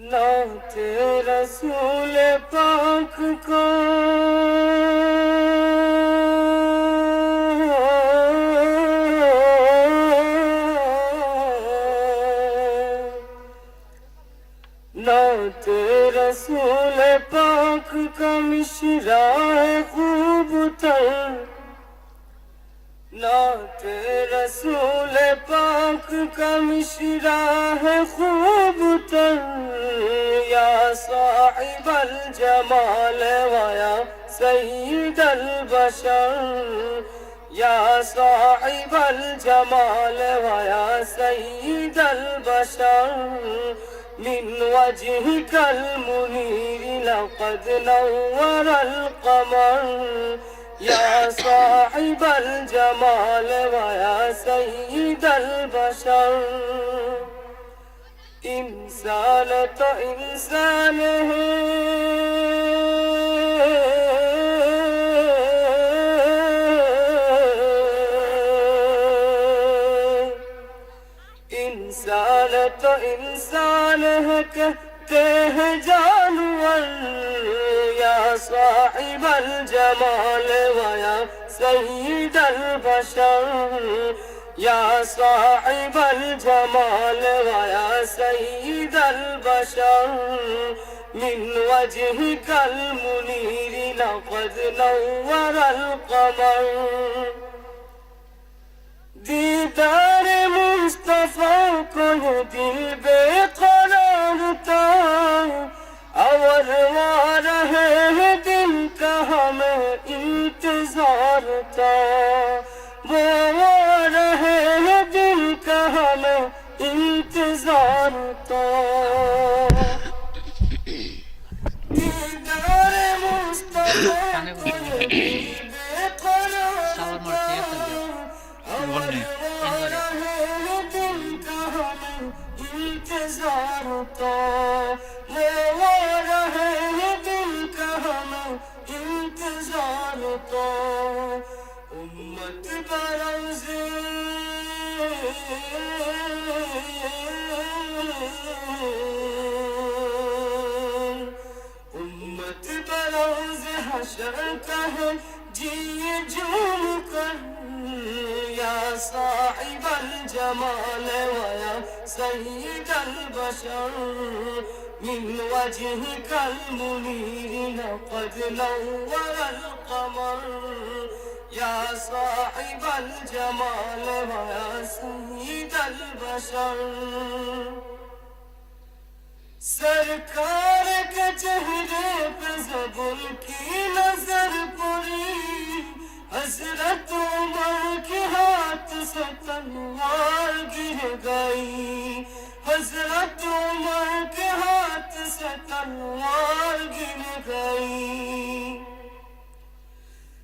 नाते रसूल पाक को नाते रसूल पाक का मिश्रा है खूब तर। नाते रसूल पाक का मिश्रा है खूब तर। या साहिबल जमाल वया सय्यिदल बशर। या साहिबल जमाल वया सय्यिदल बशर। मिन वजहिकल मुनीर लक़द नव्वरल क़मर। या साहिबल जमाल वया सय्यिदल बशर। इंसान तो इंसान है, इंसान तो इंसान है कहते हैं जानवर। या साहिबल जमाल वया सय्यिदल बशर। या साहिबल जमाल वया सय्यिदल बशर। मिन वजहिकल मुनीर लक़द नव्वरल क़मर। दीदार मुस्तफा को ये दिल बेकरार था। और आ रहे हैं दिन का हमें इंतजार था। वो आ रहे हैं दिन का हमें इंतजार था। दीदार मुस्तफा को ये दिल बेकरार था। इंतजार तो वो रहे दिल का हमें इंतजार तो। उम्मत बरौज़े उम्मत बरौज़े हशर का है जिए झूम कर। या साहिबल जमाल वया सय्यिदल बशर। मिन वजहिकल मुनीर लक़द नव्वरल क़मर। या साहिबल जमाल वया सय्यिदल बशर। सरकार के चेहरे पे ज़ुल्म की नजर पड़ी। हज़रत उमर के हाथ से तलवार गिर गई। हज़रत उमर के हाथ से तलवार गिर गई।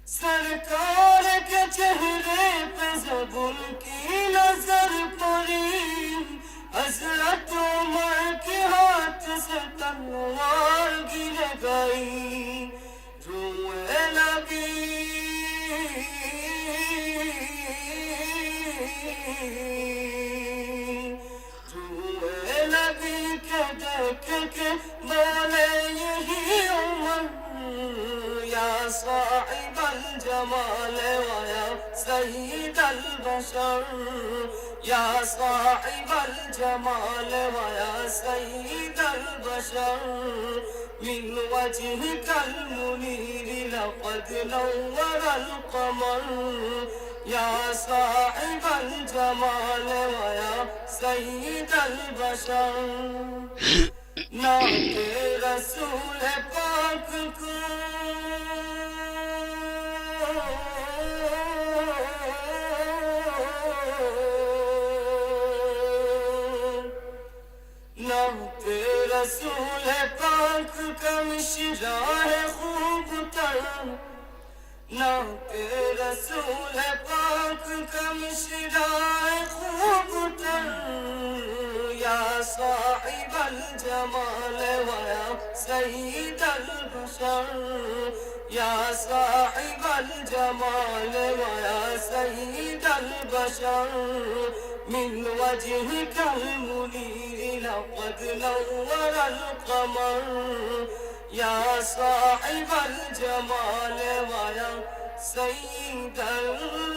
सरकार के चेहरे पे ज़ुल्म की नजर पड़ी। हज़रत उमर के हाथ से तलवार गिर गई। रोए लगी के देख के बोले यही उमर। या साहिबल जमाल वया सय्यिदल बशर। या साहिबल जमाल वया सय्यिदल बशर। मिन वजहिकल मुनीर लक़द नव्वरल क़मर। या साहिबल जमाल वया सय्यिदल बशर। नाते रसूल पाक को नाते रसूल पाक का मिश्रा है खूब तर। नाते रसूल पाक का मिश्रा है खूब तर। या साहिबल जमाल वया सय्यिदल बशर। या साहिबल जमाल वया सय्यिदल बशर। من وجهك المنير لقد نور القمر يا صاحب الجمال ويا سيد البشر.